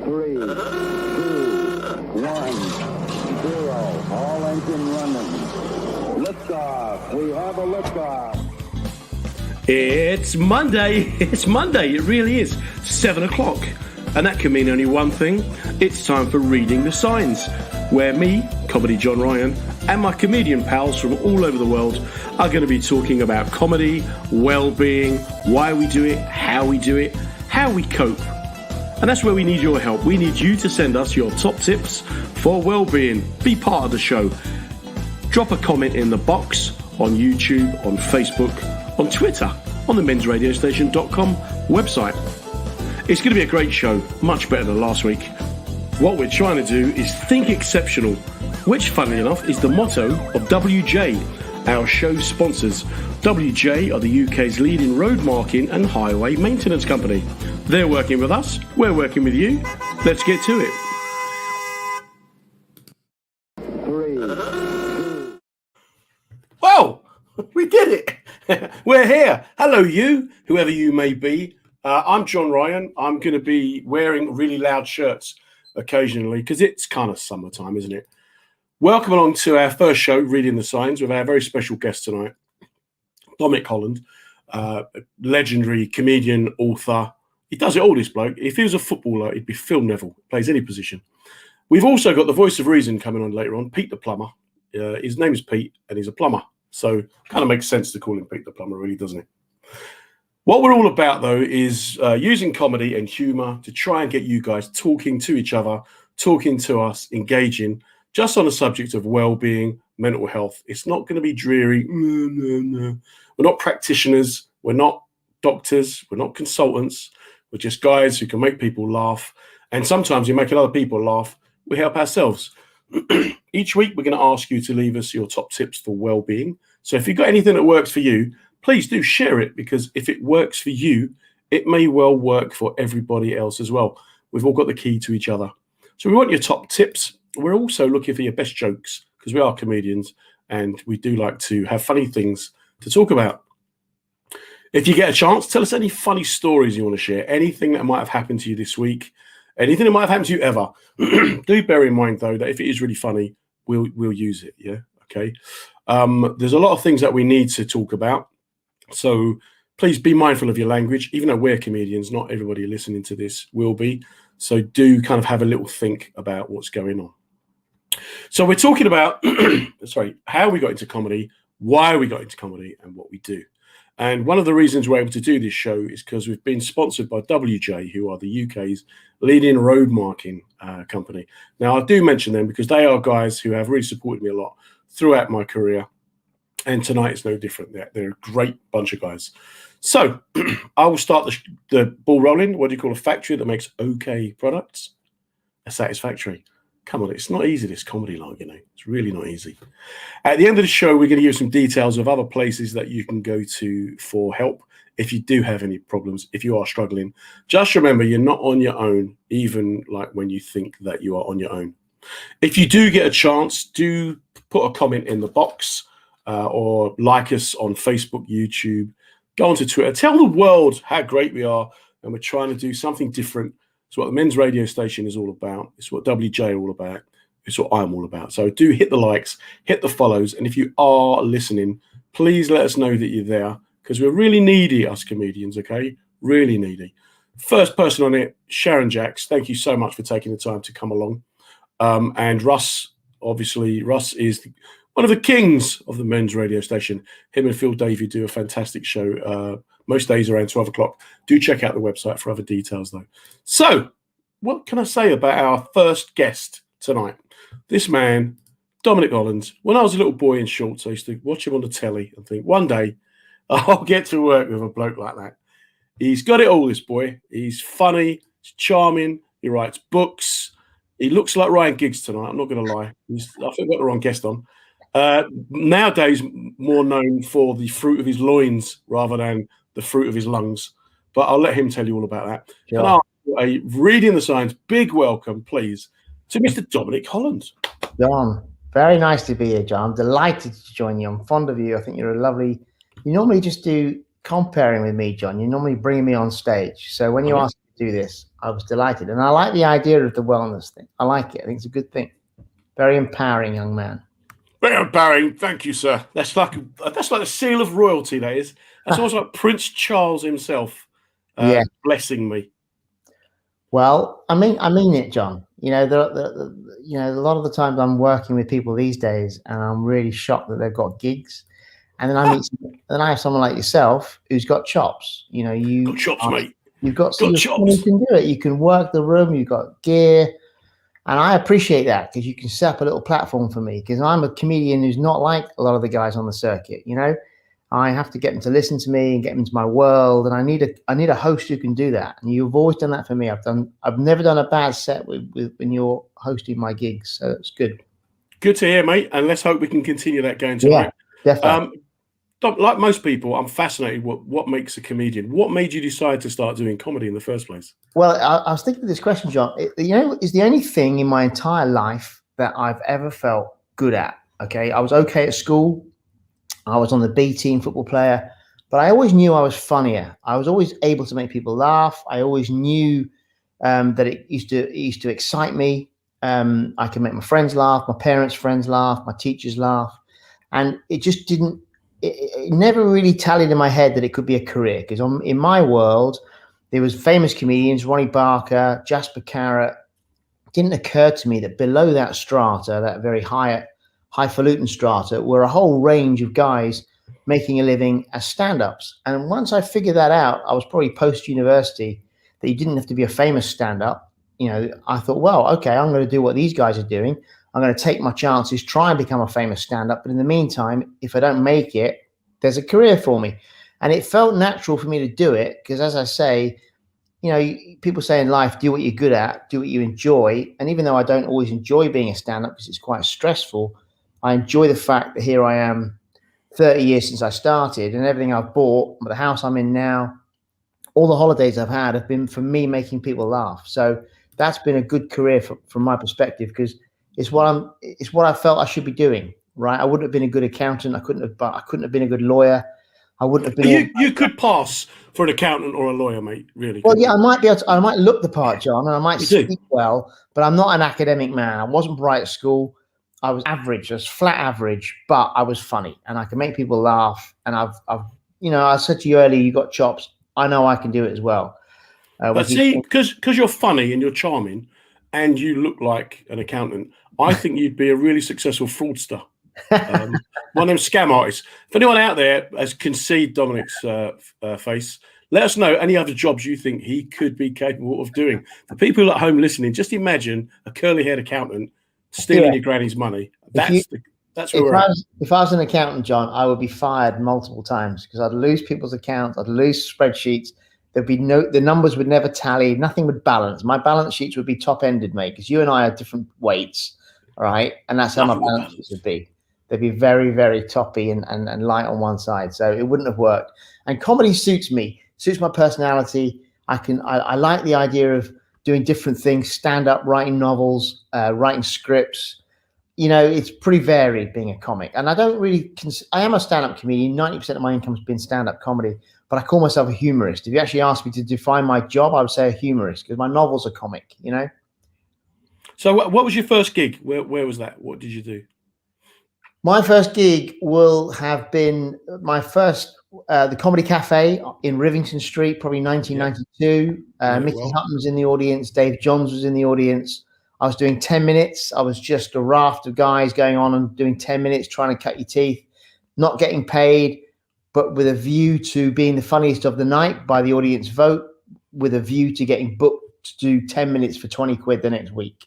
3, 2, 1, 0. All engine running. Liftoff. We have a liftoff. It's Monday. It's Monday. It really is. 7 o'clock. And that can mean only one thing. It's time for Reading the Signs, where me, Comedy John Ryan, and my comedian pals from all over the world are going to be talking about comedy, well-being, why we do it, how we cope. And that's where we need your help. We need you to send us your top tips for well-being. Be part of the show. Drop a comment in the box on YouTube, on Facebook, on Twitter, on the mensradiostation.com website. It's going to be a great show, much better than last week. What we're trying to do is think exceptional, which, funnily enough, is the motto of WJ, our show sponsors. WJ are the UK's leading road marking and highway maintenance company. They're working with us, we're working with you. Let's get to it. 3, 2. Well, we did it. We're here. Hello, you, whoever you may be. I'm John Ryan. I'm going to be wearing really loud shirts occasionally because it's kind of summertime, isn't it? Welcome along to our first show, Reading the Signs, with our very special guest tonight, Dom Holland, legendary comedian, author. He does it all, this bloke. If he was a footballer, he'd be Phil Neville. Plays any position. We've also got the voice of reason coming on later on, Pete the plumber. His name is Pete, and he's a plumber. So kind of makes sense to call him Pete the plumber, really, doesn't it? What we're all about, though, is using comedy and humour to try and get you guys talking to each other, talking to us, engaging, just on the subject of well-being, mental health. It's not going to be dreary. No. We're not practitioners. We're not doctors. We're not consultants. We're just guys who can make people laugh. And sometimes in making other people laugh, we help ourselves. Each week, we're going to ask you to leave us your top tips for well-being. So if you've got anything that works for you, please do share it, because if it works for you, it may well work for everybody else as well. We've all got the key to each other. So we want your top tips. We're also looking for your best jokes, because we are comedians and we do like to have funny things to talk about. If you get a chance, tell us any funny stories you want to share, anything that might have happened to you this week, anything that might have happened to you ever. Do bear in mind, though, that if it is really funny, we'll use it. Yeah. Okay. There's a lot of things that we need to talk about. So please be mindful of your language. Even though we're comedians, not everybody listening to this will be. So do kind of have a little think about what's going on. So we're talking about, how we got into comedy, why we got into comedy, and what we do. And one of the reasons we're able to do this show is because we've been sponsored by WJ, who are the UK's leading road marking company. Now, I do mention them because they are guys who have really supported me a lot throughout my career. And tonight it's no different. They're a great bunch of guys. So I will start the ball rolling. What do you call a factory that makes okay products? A satisfactory. Come on, it's not easy, this comedy line, you know. It's really not easy. At the end of the show, we're going to give some details of other places that you can go to for help if you do have any problems, if you are struggling. Just remember, you're not on your own, even like when you think that you are on your own. If you do get a chance, do put a comment in the box. Or like us on Facebook, YouTube, go onto Twitter. Tell the world how great we are, and we're trying to do something different. It's what the men's radio station is all about. It's what WJ are all about. It's what I'm all about. So do hit the likes, hit the follows, and if you are listening, please let us know that you're there, because we're really needy, us comedians, okay? Really needy. First person on it, Sharon Jacks. Thank you so much for taking the time to come along. And Russ, obviously, Russ is one of the kings of the men's radio station. Him and Phil Davey do a fantastic show most days around 12 o'clock. Do check out the website for other details, though. So what can I say about our first guest tonight? This man, Dom Holland. When I was a little boy in shorts, I used to watch him on the telly and think, one day I'll get to work with a bloke like that. He's got it all, this boy. He's funny, he's charming, he writes books. He looks like Ryan Giggs tonight, I'm not going to lie. I think I got the wrong guest on. Nowadays, more known for the fruit of his loins rather than the fruit of his lungs. But I'll let him tell you all about that. Sure. And a Reading the Signs, big welcome, please, to Mr. Dom Holland. John, very nice to be here, John. I'm delighted to join you. I'm fond of you. I think you're a lovely... You normally just do comparing with me, John. You normally bring me on stage. So when you ask do this, I was delighted. And I like the idea of the wellness thing. I like it. I think it's a good thing. Very empowering, young man. Very empowering. Thank you, sir. That's like a seal of royalty, that is. That's almost like Prince Charles himself Yeah. blessing me. Well, I mean it, John. You know, a lot of the times I'm working with people these days, and I'm really shocked that they've got gigs. And then I have someone like yourself who's got chops. You know, Got chops, mate. You've got Got chops. You can do it. You can work the room. You've got gear, and I appreciate that because you can set up a little platform for me. Because I'm a comedian who's not like a lot of the guys on the circuit. You know, I have to get them to listen to me and get them into my world, and I need a host who can do that. And you've always done that for me. I've never done a bad set with when you're hosting my gigs, so it's good. Good to hear, mate. And let's hope we can continue that going tonight. Yeah, definitely. Like most people, I'm fascinated what makes a comedian. What made you decide to start doing comedy in the first place? Well, I was thinking of this question, John. It's the only thing in my entire life that I've ever felt good at. Okay, I was okay at school. I was on the B team, football player, but I always knew I was funnier. I was always able to make people laugh. I always knew that it used to excite me. I could make my friends laugh, my parents' friends laugh, my teachers laugh, and it just didn't. It never really tallied in my head that it could be a career, because in my world there was famous comedians, Ronnie Barker, Jasper Carrot. It didn't occur to me that below that strata, that very highfalutin strata, were a whole range of guys making a living as stand-ups. And once I figured that out, I was probably post-university, that you didn't have to be a famous stand-up. You know, I thought, well, okay, I'm going to do what these guys are doing. I'm going to take my chances, try and become a famous stand-up. But in the meantime, if I don't make it, there's a career for me. And it felt natural for me to do it because, as I say, you know, people say in life, do what you're good at, do what you enjoy. And even though I don't always enjoy being a stand-up because it's quite stressful, I enjoy the fact that here I am 30 years since I started, and everything I've bought, the house I'm in now, all the holidays I've had have been for me making people laugh. So that's been a good career from my perspective, because it's what I felt I should be doing. Right? I wouldn't have been a good accountant. I couldn't have been a good lawyer. I wouldn't have been. You could pass for an accountant or a lawyer, mate. Really? Well, yeah, I might be able to. I might look the part, John, and I might speak well, but I'm not an academic man. I wasn't bright at school. I was average, just flat average, but I was funny and I can make people laugh. And I've you know, I said to you earlier, you got chops. I know I can do it as well. But see, because you're funny and you're charming and you look like an accountant, I think you'd be a really successful fraudster. One of them scam artists. If anyone out there can see Dominic's face, let us know any other jobs you think he could be capable of doing. For people at home listening, just imagine a curly-haired accountant stealing your granny's money. That's where we're at. If I was an accountant, John, I would be fired multiple times because I'd lose people's accounts, I'd lose spreadsheets. The numbers would never tally, nothing would balance. My balance sheets would be top-ended, mate, because you and I are different weights, all right? And that's how my balance sheets would be. They'd be very, very toppy and light on one side. So it wouldn't have worked. And comedy suits me, suits my personality. I like the idea of doing different things, stand up, writing novels, writing scripts. You know, it's pretty varied being a comic. And I don't really, I am a stand-up comedian. 90% of my income has been stand-up comedy, but I call myself a humorist. If you actually asked me to define my job, I would say a humorist because my novels are comic, you know? So what was your first gig? Where was that? What did you do? My first gig will have been my first, the Comedy Cafe in Rivington Street, probably 1992. Mickey Hutton was in the audience. Dave Johns was in the audience. I was doing 10 minutes. I was just a raft of guys going on and doing 10 minutes, trying to cut your teeth, not getting paid, but with a view to being the funniest of the night by the audience vote, with a view to getting booked to do 10 minutes for 20 quid the next week.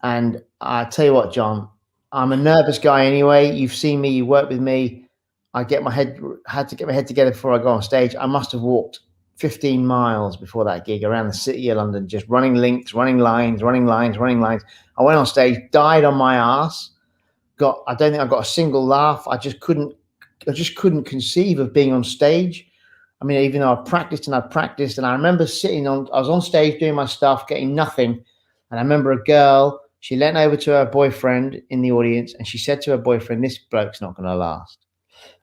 And I tell you what, John, I'm a nervous guy anyway. You've seen me, you work with me. I had to get my head together before I go on stage. I must have walked 15 miles before that gig around the city of London, just running links, running lines. I went on stage, died on my ass. I don't think I got a single laugh. I just couldn't conceive of being on stage. I mean, even though I practiced, and I remember I was on stage doing my stuff, getting nothing. And I remember a girl, she leant over to her boyfriend in the audience and she said to her boyfriend, "This bloke's not going to last."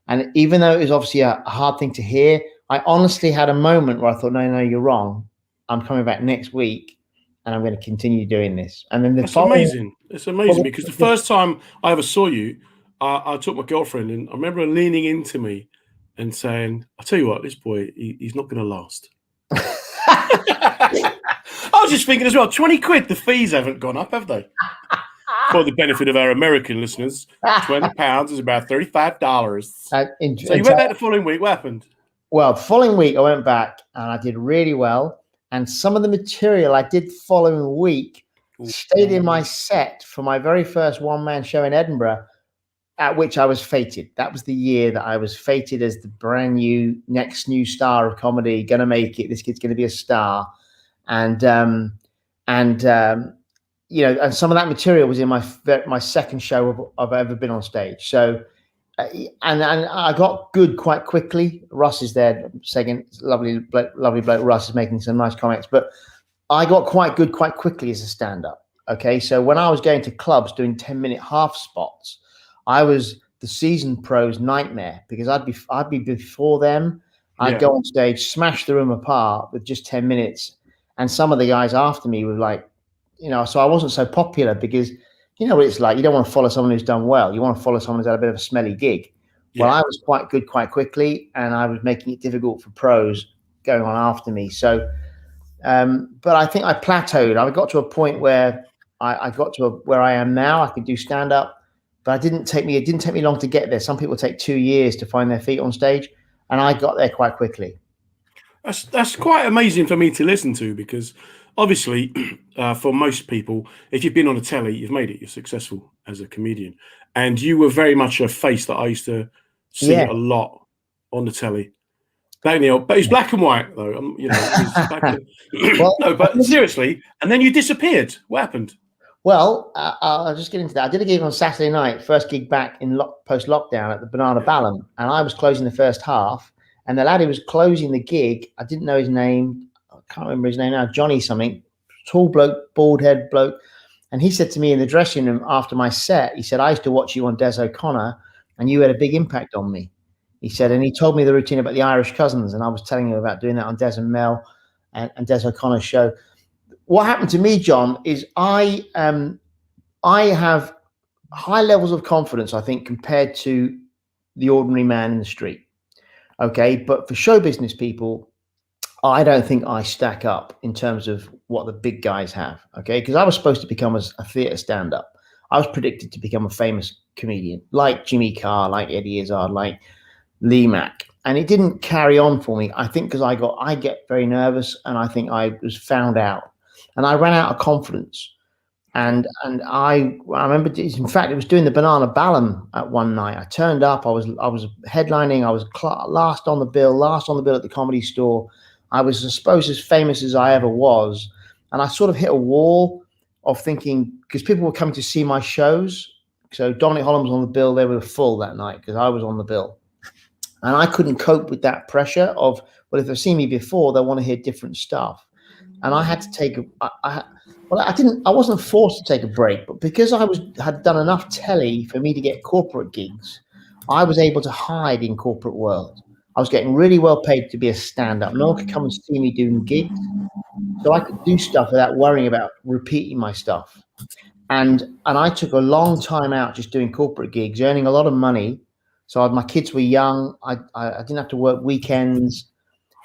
And even though it was obviously a hard thing to hear, I honestly had a moment where I thought, no, you're wrong. I'm coming back next week, and I'm going to continue doing this. And then That's amazing. It's amazing because the first time I ever saw you, I took my girlfriend, and I remember her leaning into me and saying, "I'll tell you what, this boy, he's not going to last." I was just thinking as well, 20 quid, the fees haven't gone up, have they? For the benefit of our American listeners, £20 is about $35. So you went back the following week. What happened? Well, the following week I went back and I did really well. And some of the material I did the following week stayed in my set for my very first one-man show in Edinburgh, at which I was fated. That was the year that I was fated as the brand new next new star of comedy, going to make it. This kid's going to be a star. And you know, and some of that material was in my second show I've ever been on stage. So, and I got good quite quickly. Russ is there, second, lovely bloke. Russ is making some nice comments, but I got quite good quite quickly as a stand-up. Okay, so when I was going to clubs doing 10-minute half spots, I was the seasoned pro's nightmare because I'd be before them. I'd go on stage, smash the room apart with just 10 minutes, and some of the guys after me were like, you know, so I wasn't so popular because, you know what it's like. You don't want to follow someone who's done well. You want to follow someone who's had a bit of a smelly gig. Yeah. Well, I was quite good quite quickly, and I was making it difficult for pros going on after me. So, but I think I plateaued. I got to a point where I got to where I am now. I could do stand up, but it didn't take me long to get there. Some people take 2 years to find their feet on stage, and I got there quite quickly. That's quite amazing for me to listen to because obviously, for most people, if you've been on a telly, you've made it. You're successful as a comedian, and you were very much a face that I used to see a lot on the telly. Daniel, but he's black and white though. You know, well, no, but seriously, and then you disappeared. What happened? Well, I'll just get into that. I did a gig on Saturday night, first gig back in post-lockdown at the Banana Ballon, and I was closing the first half. And the lad who was closing the gig, I didn't know his name. I can't remember his name now. Johnny something, tall bloke, bald head bloke. And he said to me in the dressing room after my set, he said, "I used to watch you on Des O'Connor, and you had a big impact on me." He said, and he told me the routine about the Irish cousins, and I was telling him about doing that on Des and Mel and Des O'Connor's show. What happened to me, John, is I have high levels of confidence, I think, compared to the ordinary man in the street. Okay, but for show business people, I don't think I stack up in terms of what the big guys have. Okay, because I was supposed to become a theatre stand-up. I was predicted to become a famous comedian, like Jimmy Carr, like Eddie Izzard, like Lee Mack, and it didn't carry on for me. I think because I get very nervous, and I think I was found out, and I ran out of confidence. And I remember, in fact, it was doing the Banana Ballon at one night. I turned up. I was headlining. I was last on the bill at the Comedy Store. I was, I suppose, as famous as I ever was. And I sort of hit a wall of thinking, because people were coming to see my shows. So Dom Holland was on the bill. They were full that night because I was on the bill. And I couldn't cope with that pressure of, well, if they've seen me before, they want to hear different stuff. And I had to take I wasn't forced to take a break, but because I had done enough telly for me to get corporate gigs, I was able to hide in corporate world. I was getting really well paid to be a stand-up. No one could come and see me doing gigs. So I could do stuff without worrying about repeating my stuff. And I took a long time out just doing corporate gigs, earning a lot of money. So my kids were young. I didn't have to work weekends.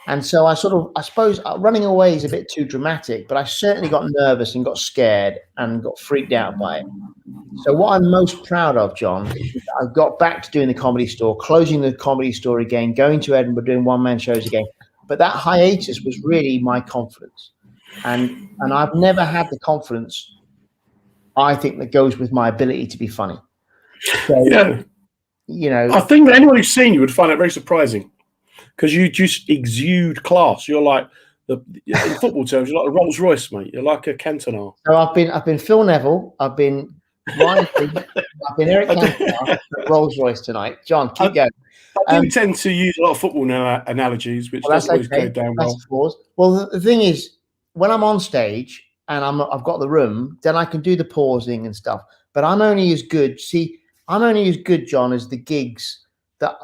And so I suppose running away is a bit too dramatic, but I certainly got nervous and got scared and got freaked out by it. So what I'm most proud of, John, is that I got back to doing the Comedy Store, closing the Comedy Store again, going to Edinburgh, doing one-man shows again. But that hiatus was really my confidence. And I've never had the confidence, I think, that goes with my ability to be funny. So, you know, I think that anyone who's seen you would find it very surprising. Because you just exude class. You're like in football terms, you're like a Rolls Royce, mate. You're like a Cantona. So I've been Phil Neville. I've been Ryan. I've been Eric Cantona. Rolls Royce tonight. John, keep going. I do tend to use a lot of football analogies, which doesn't always go down well. Well, the thing is, when I'm on stage and I've got the room, then I can do the pausing and stuff. But I'm only as good. See, I'm only as good, John, as the gigs that.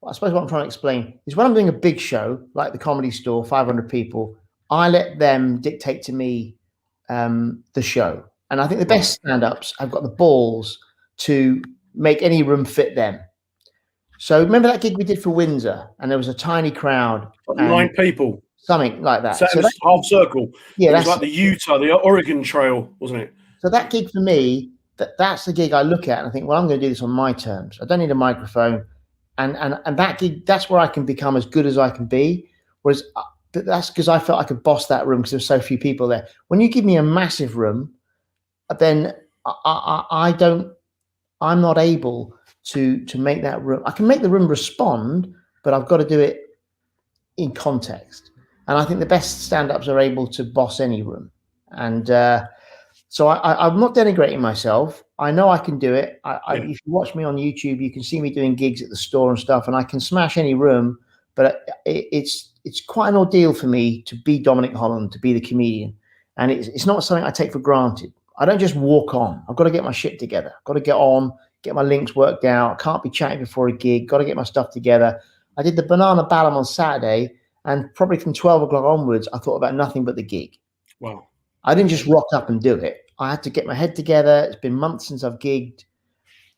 I suppose what I'm trying to explain is when I'm doing a big show like the Comedy Store, 500 people, I let them dictate to me the show. And I think the best stand-ups have got the balls to make any room fit them. So remember that gig we did for Windsor, and there was a tiny crowd and 9 people. something like that. Sat So in that, a half circle. yeah, It was that's like the Oregon Trail, wasn't it? so that gig for me. That's the gig I look at and I think, well, I'm going to do this on my terms. I don't need a microphone, and that gig, that's where I can become as good as I can be. Whereas that's because I felt I could boss that room because there's so few people there. When you give me a massive room, then I don't. I'm not able to make that room. I can make the room respond, but I've got to do it in context. And I think the best stand-ups are able to boss any room. And so I'm not denigrating myself. I know I can do it. If you watch me on YouTube, you can see me doing gigs at the store and stuff, and I can smash any room. But it's quite an ordeal for me to be Dominic Holland, to be the comedian, and it's not something I take for granted. I don't just walk on. I've got to get my shit together. I've got to get on, get my links worked out. I can't be chatting before a gig. Got to get my stuff together. I did the Banana Ballum on Saturday, and probably from 12 o'clock onwards, I thought about nothing but the gig. Wow. I didn't just rock up and do it. I had to get my head together. It's been months since I've gigged.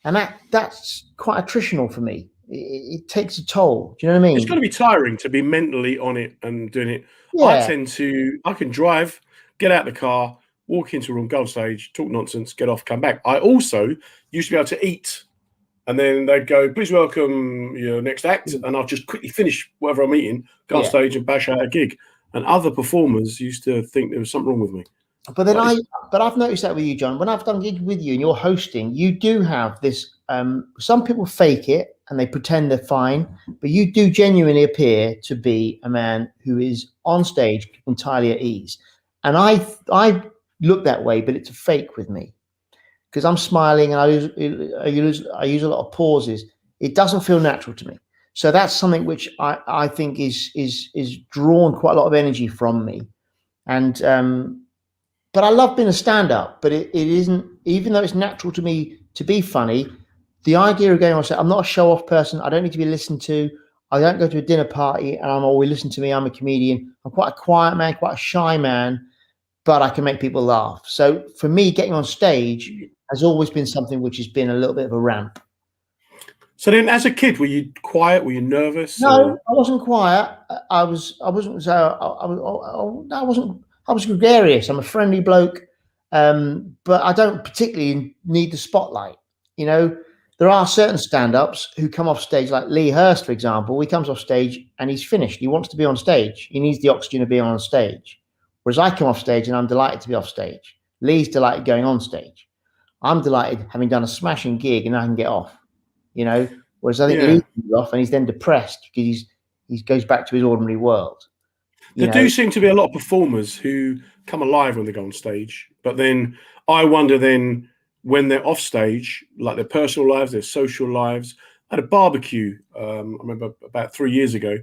And that's quite attritional for me. It takes a toll. Do you know what I mean? It's got to be tiring to be mentally on it and doing it. Yeah. I can drive, get out the car, walk into a room, go on stage, talk nonsense, get off, come back. I also used to be able to eat. And then they'd go, please welcome your next act. And I'll just quickly finish whatever I'm eating, go on stage and bash out a gig. And other performers used to think there was something wrong with me. But then I've noticed that with you, John. When I've done gigs with you and you're hosting, you do have this. Some people fake it and they pretend they're fine, but you do genuinely appear to be a man who is on stage entirely at ease. And I look that way, but it's a fake with me because I'm smiling and I use a lot of pauses. It doesn't feel natural to me. So that's something which I think is drawn quite a lot of energy from me. And but I love being a stand-up, but it isn't, even though it's natural to me to be funny, the idea of going on stage, I'm not a show-off person. I don't need to be listened to. I don't go to a dinner party and I'm always listen to me. I'm a comedian. I'm quite a quiet man, quite a shy man, but I can make people laugh. So for me, getting on stage has always been something which has been a little bit of a ramp. So then, as a kid, were you quiet? Were you nervous? No, I wasn't quiet. I wasn't gregarious. I'm a friendly bloke, but I don't particularly need the spotlight. You know, there are certain stand-ups who come off stage, like Lee Hurst, for example. He comes off stage and he's finished. He wants to be on stage. He needs the oxygen of being on stage. Whereas I come off stage and I'm delighted to be off stage. Lee's delighted going on stage. I'm delighted having done a smashing gig and I can get off. You know, whereas I think Lee goes off and he's then depressed because he goes back to his ordinary world. There do seem to be a lot of performers who come alive when they go on stage, but then I wonder then when they're off stage, like their personal lives, their social lives. I had a barbecue, I remember about 3 years ago,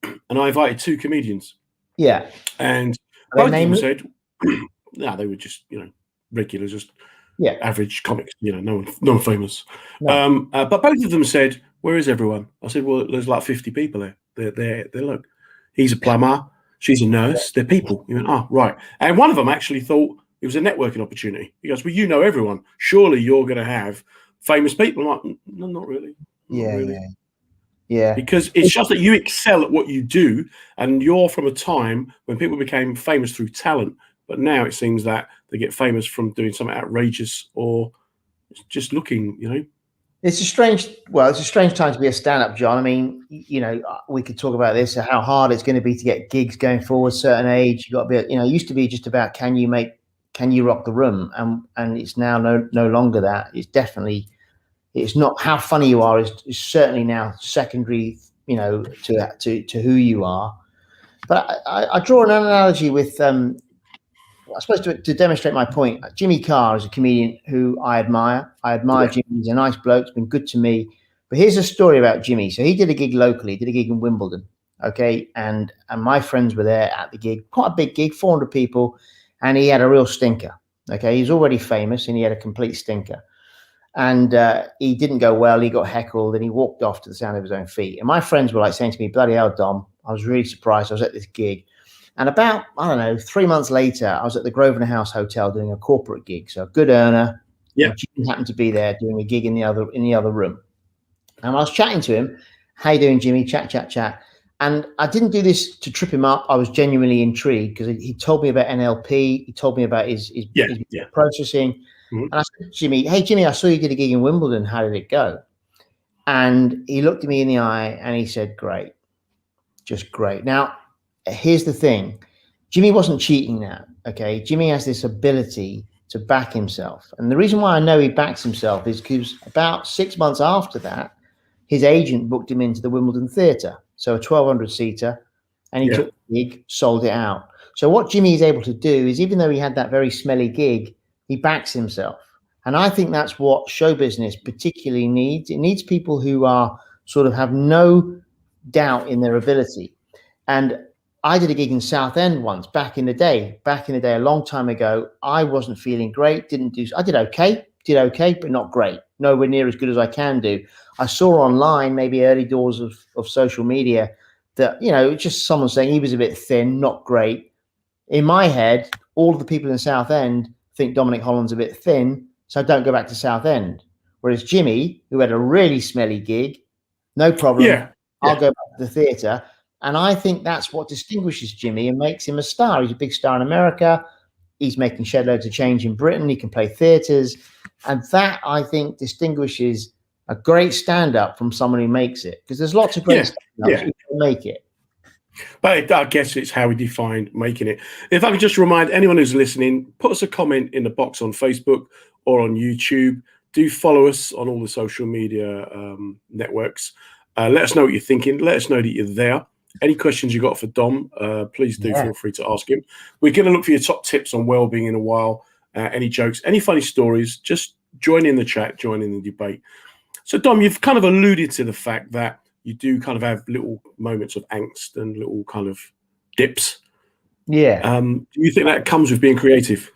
and I invited 2 comedians. Yeah. And both of them said, no, they were just, regular, just average comics, no one famous. No. But both of them said, where is everyone? I said, well, there's like 50 people there. They're look, he's a plumber, she's a nurse, they're people. You went, oh, right. And one of them actually thought it was a networking opportunity. He goes, well, you know everyone. Surely you're going to have famous people. I'm like, no, not really. Not really. Yeah. Because it's just that you excel at what you do, and you're from a time when people became famous through talent. But now it seems that they get famous from doing something outrageous or just looking, It's a strange time to be a stand-up, John. I mean, we could talk about this, how hard it's going to be to get gigs going forward. Certain age, you got to be, it used to be just about can you rock the room, and it's now no longer that. It's not how funny you are is certainly now secondary, to who you are. But I draw an analogy with. I suppose to demonstrate my point, Jimmy Carr is a comedian who I admire. Jimmy. He's a nice bloke. He's been good to me. But here's a story about Jimmy. So he did a gig locally. He did a gig in Wimbledon. Okay. And my friends were there at the gig. Quite a big gig, 400 people. And he had a real stinker. Okay. He's already famous and he had a complete stinker. And he didn't go well. He got heckled and he walked off to the sound of his own feet. And my friends were like saying to me, bloody hell, Dom, I was really surprised. I was at this gig. And about, I don't know, 3 months later, I was at the Grosvenor House Hotel doing a corporate gig. So a good earner. Yeah. And Jimmy happened to be there doing a gig in the other room. And I was chatting to him. How you doing, Jimmy? Chat, chat, chat. And I didn't do this to trip him up. I was genuinely intrigued because he told me about NLP. He told me about his processing. Mhm. And I said, Jimmy, hey, Jimmy, I saw you did a gig in Wimbledon. How did it go? And he looked at me in the eye and he said, great, just great. Now, here's the thing. Jimmy wasn't cheating now, okay? Jimmy has this ability to back himself. And the reason why I know he backs himself is because about 6 months after that, his agent booked him into the Wimbledon Theatre, so a 1,200-seater, and he took the gig, sold it out. So what Jimmy is able to do is, even though he had that very smelly gig, he backs himself. And I think that's what show business particularly needs. It needs people who are sort of have no doubt in their ability. And I did a gig in Southend once back in the day, a long time ago. I wasn't feeling great. I did okay, but not great. Nowhere near as good as I can do. I saw online, maybe early doors of social media, that, you know, just someone saying he was a bit thin, not great. In my head, all of the people in Southend think Dominic Holland's a bit thin, so don't go back to Southend. Whereas Jimmy, who had a really smelly gig, no problem. I'll go back to the theatre. And I think that's what distinguishes Jimmy and makes him a star. He's a big star in America. He's making shed loads of change in Britain. He can play theatres. And that, I think, distinguishes a great stand-up from someone who makes it. Because there's lots of great stand-ups who can make it. But I guess it's how we define making it. If I could just remind anyone who's listening, put us a comment in the box on Facebook or on YouTube. Do follow us on all the social media networks. Let us know what you're thinking. Let us know that you're there. Any questions you got for Dom, please do feel free to ask him. We're going to look for your top tips on well-being in a while. Any jokes, any funny stories, just join in the chat, join in the debate. So, Dom, you've kind of alluded to the fact that you do kind of have little moments of angst and little kind of dips. Yeah. Do you think that comes with being creative?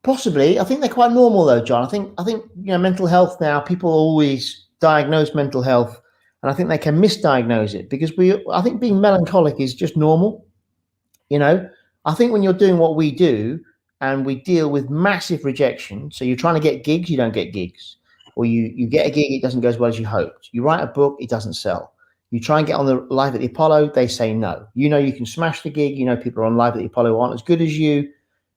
Possibly. I think they're quite normal, though, John. I think you know, mental health now, people always diagnose mental health, and I think they can misdiagnose it because I think being melancholic is just normal. You know, I think when you're doing what we do and we deal with massive rejection, so you're trying to get gigs, you don't get gigs, or you get a gig, it doesn't go as well as you hoped. You write a book, it doesn't sell. You try and get on the Live at the Apollo, they say no. You know you can smash the gig, you know people are on Live at the Apollo aren't as good as you,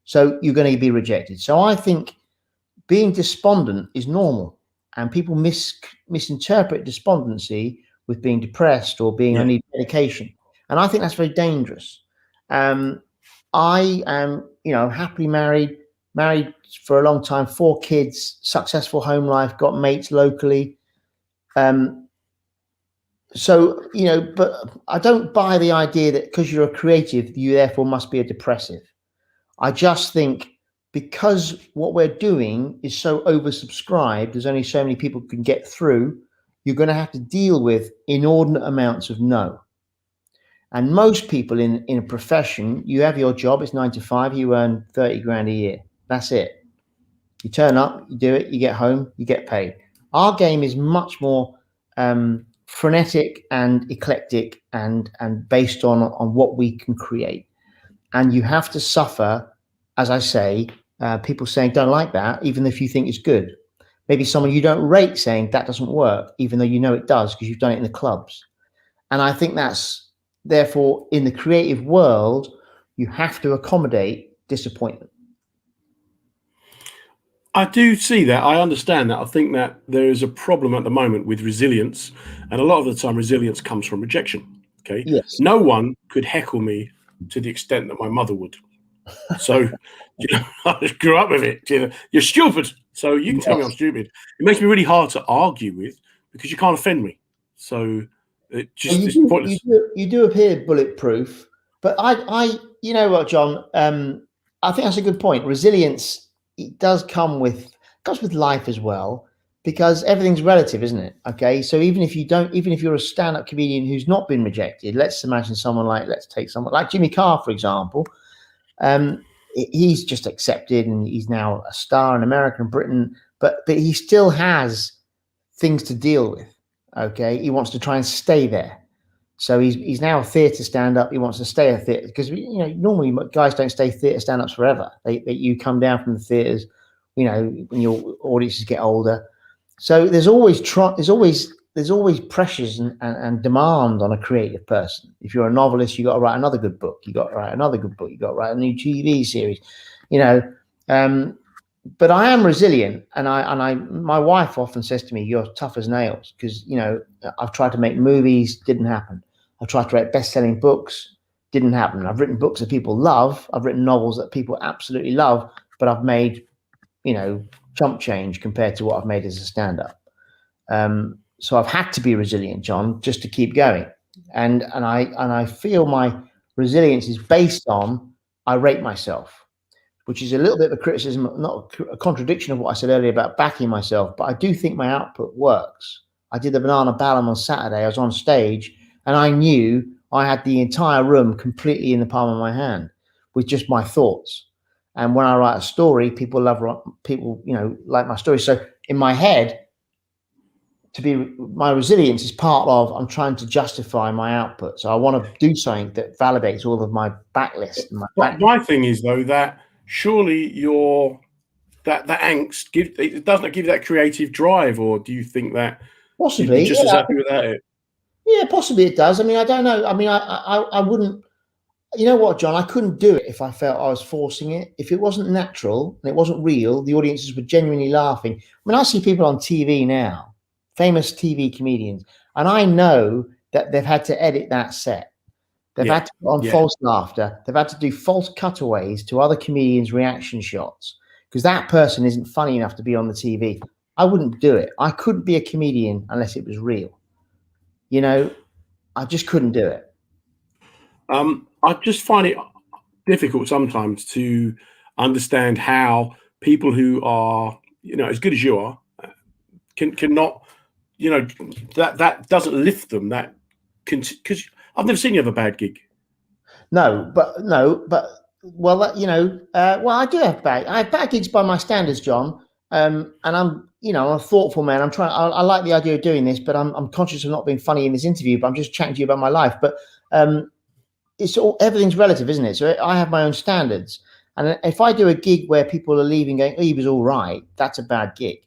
so you're going to be rejected. So I think being despondent is normal, and people misinterpret despondency with being depressed or being I need medication, and I think that's very dangerous. I am, you know, happily married for a long time, 4 kids, successful home life, got mates locally. So, you know, but I don't buy the idea that because you're a creative, you therefore must be a depressive. I just think because what we're doing is so oversubscribed, there's only so many people can get through, you're going to have to deal with inordinate amounts of no. And most people in a profession, you have your job, it's 9 to 5, you earn 30 grand a year. That's it. You turn up, you do it, you get home, you get paid. Our game is much more frenetic and eclectic and based on what we can create. And you have to suffer, as I say, people saying don't like that, even if you think it's good. Maybe someone you don't rate saying that doesn't work, even though you know it does because you've done it in the clubs. And I think that's, therefore, in the creative world, you have to accommodate disappointment. I do see that. I understand that. I think that there is a problem at the moment with resilience. And a lot of the time, resilience comes from rejection. Okay. Yes. No one could heckle me to the extent that my mother would. So, you know, I just grew up with it. You know, you're stupid. So you can tell me I'm stupid. It makes me really hard to argue with because you can't offend me. So it just is pointless. You do appear bulletproof, but I you know what, John? I think that's a good point. Resilience, it does come with life as well, because everything's relative, isn't it? Okay, so even if you're a stand-up comedian who's not been rejected, let's imagine let's take someone like Jimmy Carr, for example. He's just accepted and he's now a star in America and Britain, but he still has things to deal with. Okay, he wants to try and stay there. So he's now a theatre stand-up. He wants to stay a theatre because normally guys don't stay theatre stand-ups forever. You come down from the theatres, when your audiences get older. So there's always pressures and demand on a creative person. If you're a novelist, you got to write another good book. You got to write another good book. You got to write a new TV series. But I am resilient, and my wife often says to me, "You're tough as nails," because I've tried to make movies, didn't happen. I've tried to write best-selling books, didn't happen. I've written books that people love. I've written novels that people absolutely love, but I've made, chump change compared to what I've made as a stand-up. So I've had to be resilient, John, just to keep going. And I feel my resilience is based on I rate myself, which is a little bit of a criticism, not a contradiction of what I said earlier about backing myself, but I do think my output works. I did the Banana Ballum on Saturday. I was on stage and I knew I had the entire room completely in the palm of my hand with just my thoughts. And when I write a story, people like my story. So in my head, my resilience is part of I'm trying to justify my output. So I want to do something that validates all of my backlist. My thing is though that surely that angst it doesn't give you that creative drive, or do you think that possibly you're just as happy without it? Yeah, possibly it does. I mean, I don't know. I mean, I wouldn't. You know what, John? I couldn't do it if I felt I was forcing it. If it wasn't natural and it wasn't real, the audiences were genuinely laughing. I mean, I see people on TV now, famous TV comedians, and I know that they've had to edit that set. They've had to put on false laughter. They've had to do false cutaways to other comedians' reaction shots because that person isn't funny enough to be on the TV. I wouldn't do it. I couldn't be a comedian unless it was real. I just couldn't do it. I just find it difficult sometimes to understand how people who are, as good as you are, cannot, that doesn't lift them. Because I've never seen you have a bad gig. No, but well, I do have I have bad gigs by my standards, John. And I'm a thoughtful man. I like the idea of doing this, but I'm conscious of not being funny in this interview, but I'm just chatting to you about my life. But everything's relative, isn't it? So I have my own standards. And if I do a gig where people are leaving going, "Oh, he was all right," that's a bad gig.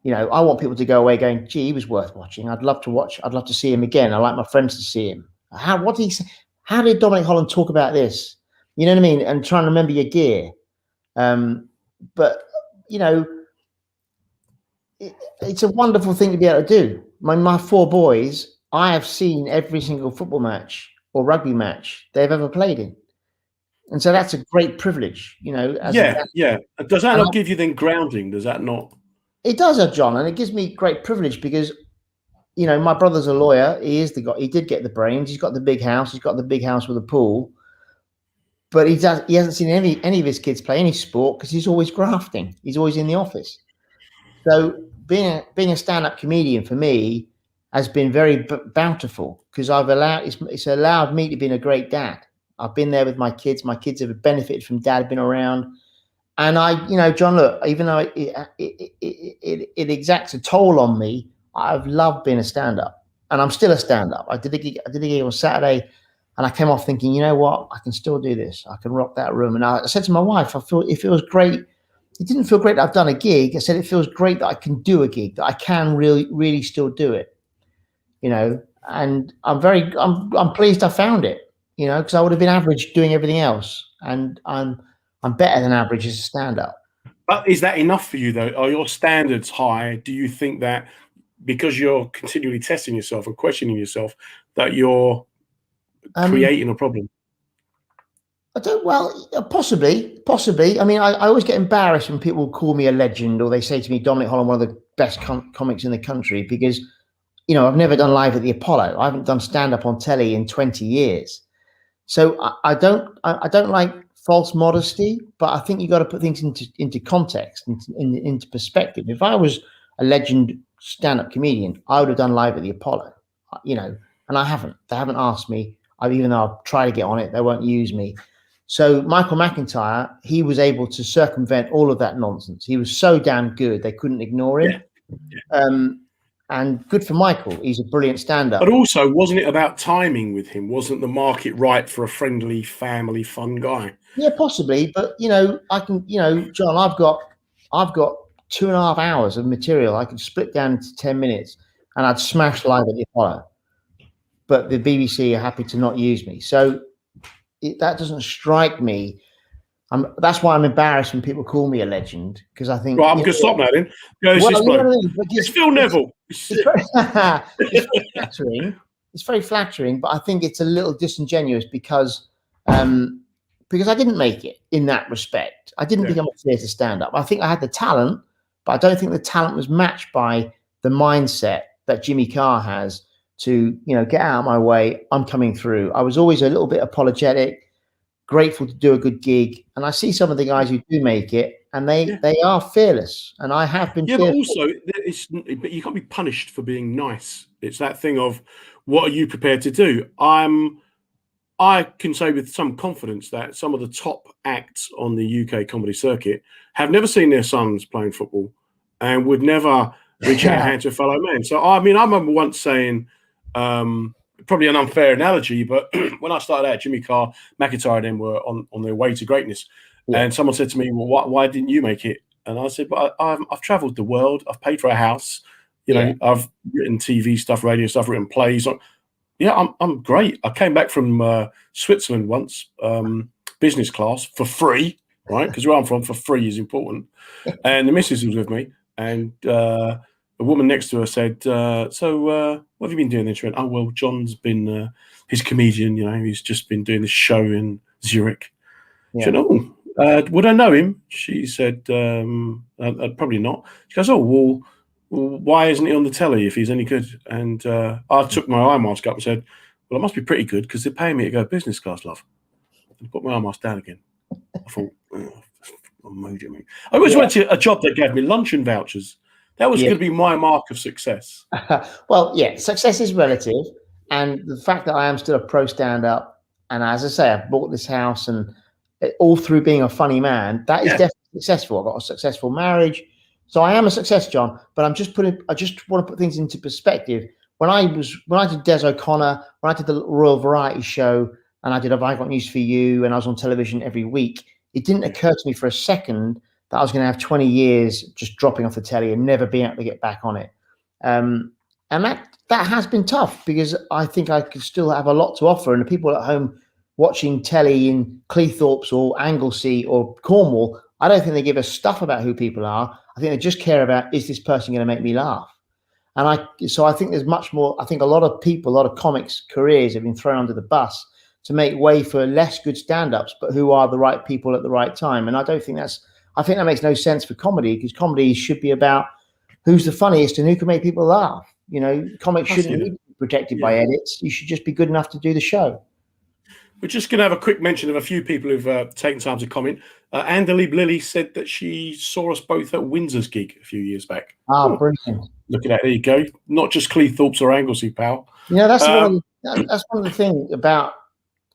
I want people to go away going, "Gee, he was worth watching. I'd love to see him again. I like my friends to see him." What did he say? How did Dominic Holland talk about this? You know what I mean? And try and remember your gear. But it's a wonderful thing to be able to do. My 4 boys, I have seen every single football match or rugby match they've ever played in. And so that's a great privilege, Yeah. Does that not give you then grounding? Does that not? It does, John. And it gives me great privilege because, my brother's a lawyer. He did get the brains. He's got the big house. He's got the big house with a pool. But he hasn't seen any of his kids play any sport because he's always grafting. He's always in the office. So being a stand-up comedian for me has been very bountiful because it's allowed me to be a great dad. I've been there with my kids. My kids have benefited from dad being around. And John, look, even though it exacts a toll on me, I've loved being a stand-up, and I'm still a stand-up. I did a gig on Saturday, and I came off thinking, you know what, I can still do this. I can rock that room. And I said to my wife, it feels great. It didn't feel great that I've done a gig. I said it feels great that I can do a gig, that I can really, really still do it. And I'm pleased I found it. Because I would have been average doing everything else, and I'm better than average as a stand-up. But is that enough for you, though? Are your standards high? Do you think that because you're continually testing yourself and questioning yourself, that you're creating a problem? Possibly. I mean, I always get embarrassed when people call me a legend or they say to me, Dominic Holland, one of the best comics in the country, because, I've never done live at the Apollo. I haven't done stand-up on telly in 20 years. So I don't like false modesty, but I think you got to put things into context, into perspective. If I was a legend stand-up comedian, I would have done live at the Apollo, and I haven't. They haven't asked me. Even though I've tried to get on it, they won't use me. So Michael McIntyre, he was able to circumvent all of that nonsense. He was so damn good, they couldn't ignore him. Yeah. And good for Michael. He's a brilliant stand-up. But also, wasn't it about timing with him? Wasn't the market right for a friendly, family, fun guy? Yeah, possibly. But I can. John, I've got 2.5 hours of material. I could split down into 10 minutes, and I'd smash live at the Apollo. But the BBC are happy to not use me, so that doesn't strike me. That's why I'm embarrassed when people call me a legend, because I think. Right, I'm going to stop now. Then it's Phil Neville. It's very flattering. It's very flattering, but I think it's a little disingenuous because I didn't make it in that respect. I didn't become a theatre stand-up. I think I had the talent, but I don't think the talent was matched by the mindset that Jimmy Carr has to, get out of my way. I'm coming through. I was always a little bit apologetic, grateful to do a good gig, and I see some of the guys who do make it, and they are fearless, and I have been. Yeah, but also, but you can't be punished for being nice. It's that thing of, what are you prepared to do? I can say with some confidence that some of the top acts on the UK comedy circuit have never seen their sons playing football and would never reach out a hand to a fellow man. So, I remember once saying, probably an unfair analogy, but when I started out, Jimmy Carr, McIntyre, then were on their way to greatness. Yeah. And someone said to me, well, why didn't you make it? And I said, but I've traveled the world. I've paid for a house. I've written TV stuff, radio stuff, written plays. Yeah, I'm great. I came back from Switzerland once, business class, for free, right? Because where I'm from, for free is important. And the missus was with me, and a woman next to her said, so what have you been doing then? She went, oh, well, John's been, he's a comedian, he's just been doing this show in Zurich. Yeah. She said, oh, would I know him? She said, probably not. She goes, oh, well, why isn't he on the telly if he's any good? And I took my eye mask up and said, well, it must be pretty good because they're paying me to go business class, love. And put my eye mask down again. I thought, I always wanted a job that gave me luncheon vouchers. That was going to be my mark of success. Well, yeah, success is relative. And the fact that I am still a pro stand-up, and as I say, I've bought this house, and all through being a funny man, that is definitely successful. I've got a successful marriage. So I am a success, John, but I just want to put things into perspective. When I did Des O'Connor, when I did the Royal Variety Show, and I did Have I Got News for You, and I was on television every week, it didn't occur to me for a second that I was going to have 20 years just dropping off the telly and never being able to get back on it. And that has been tough, because I think I could still have a lot to offer. And the people at home watching telly in Cleethorpes or Anglesey or Cornwall, I don't think they give a stuff about who people are. I think they just care about, is this person going to make me laugh? And so I think there's much more. I think a lot of people, a lot of comics' careers have been thrown under the bus to make way for less good stand-ups, but who are the right people at the right time. And I think that makes no sense for comedy, because comedy should be about who's the funniest and who can make people laugh. Comics shouldn't be protected by edits. You should just be good enough to do the show. We're just going to have a quick mention of a few people who've taken time to comment. Andalib Lily said that she saw us both at Windsor's gig a few years back. Oh, brilliant. Look at that. There you go. Not just Cleethorpes or Anglesey, pal. That's one of the things about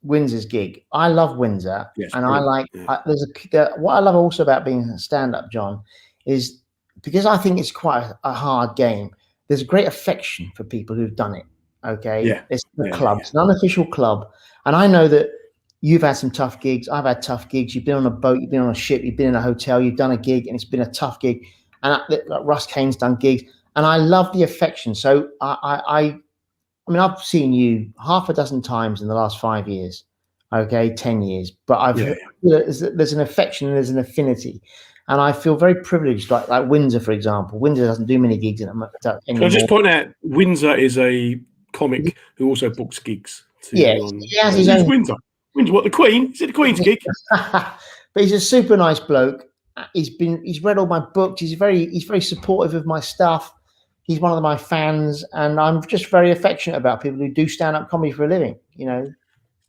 Windsor's gig. I love Windsor. Yes, and I like, what I love also about being a stand-up, John, is because I think it's quite a hard game. There's a great affection for people who've done it. Okay. Yeah. It's the club. It's an unofficial club. And I know that you've had some tough gigs. I've had tough gigs. You've been on a boat. You've been on a ship. You've been in a hotel. You've done a gig, and it's been a tough gig. And Russ Kane's done gigs, and I love the affection. So I mean, I've seen you half a dozen times in the last 5 years. Okay, 10 years. But there's an affection and there's an affinity. And I feel very privileged, like Windsor, for example. Windsor doesn't do many gigs anymore. Can I just point out, Windsor is a comic who also books gigs. He has his own. Windsor, what, the Queen? Is it the Queen's gig? But he's a super nice bloke. He's read all my books. He's very supportive of my stuff. He's one of my fans, and I'm just very affectionate about people who do stand-up comedy for a living.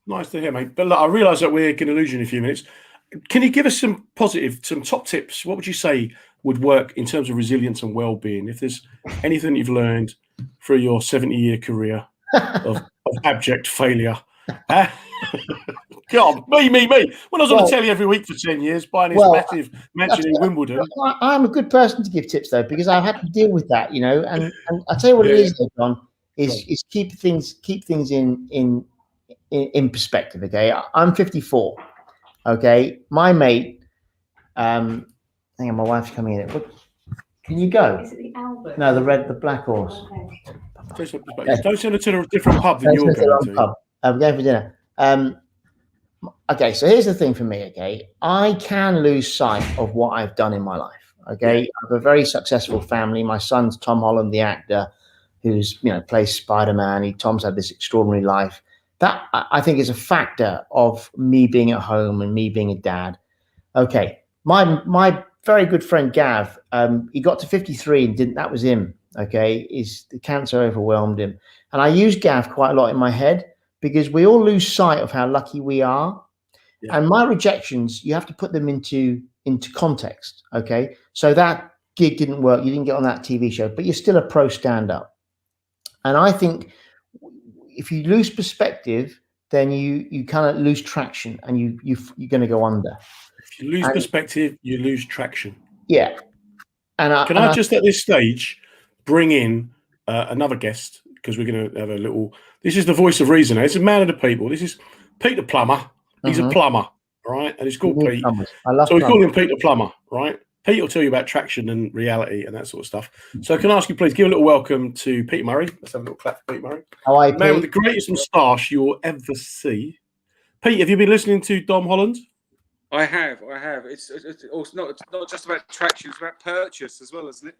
Nice to hear, mate. But look, I realise that we're going to lose you in a few minutes. Can you give us some top tips? What would you say would work in terms of resilience and well-being? If there's anything you've learned through your 70-year career of abject failure, God, me. When I was on Well- the telly every week for 10 years, buying his Well, massive mansion in Wimbledon. I'm a good person to give tips though, because I've had to deal with that, you know. And I tell you what it is, though, John, is keep things in perspective. Okay, I'm 54. Okay, my mate. Hang on, my wife's coming in. Can you go? Is it the Albert? No, the black horse. Okay. Don't send it to a different pub than That's you're the wrong going to. pub. I'm going for dinner. Okay, so here's the thing for me. Okay, I can lose sight of what I've done in my life. Okay, I have a very successful family. My son's Tom Holland, the actor, who's plays Spider-Man. Tom's had this extraordinary life. That I think is a factor of me being at home and me being a dad. Okay, my very good friend Gav, he got to 53 and didn't. That was him. Okay, the cancer overwhelmed him, and I use Gav quite a lot in my head because we all lose sight of how lucky we are. Yeah. And my rejections, you have to put them into context. Okay, so that gig didn't work. You didn't get on that TV show, but you're still a pro stand-up. And I think if you lose perspective, then you kind of lose traction, and you're going to go under. If you lose perspective, you lose traction. Yeah. And can I just at this stage bring in another guest, because we're going to have a little. This is the voice of reason. It's a man of the people. This is Pete the plumber. He's a plumber, right? And it's called Pete. So we call him Pete the plumber, right? Pete will tell you about traction and reality and that sort of stuff. So can I ask you, please, give a little welcome to Peter Murray. Let's have a little clap for Pete Murray. How are you, man with the greatest moustache you will ever see. Pete, have you been listening to Dom Holland? I have. It's not just about traction; it's about purchase as well, isn't it?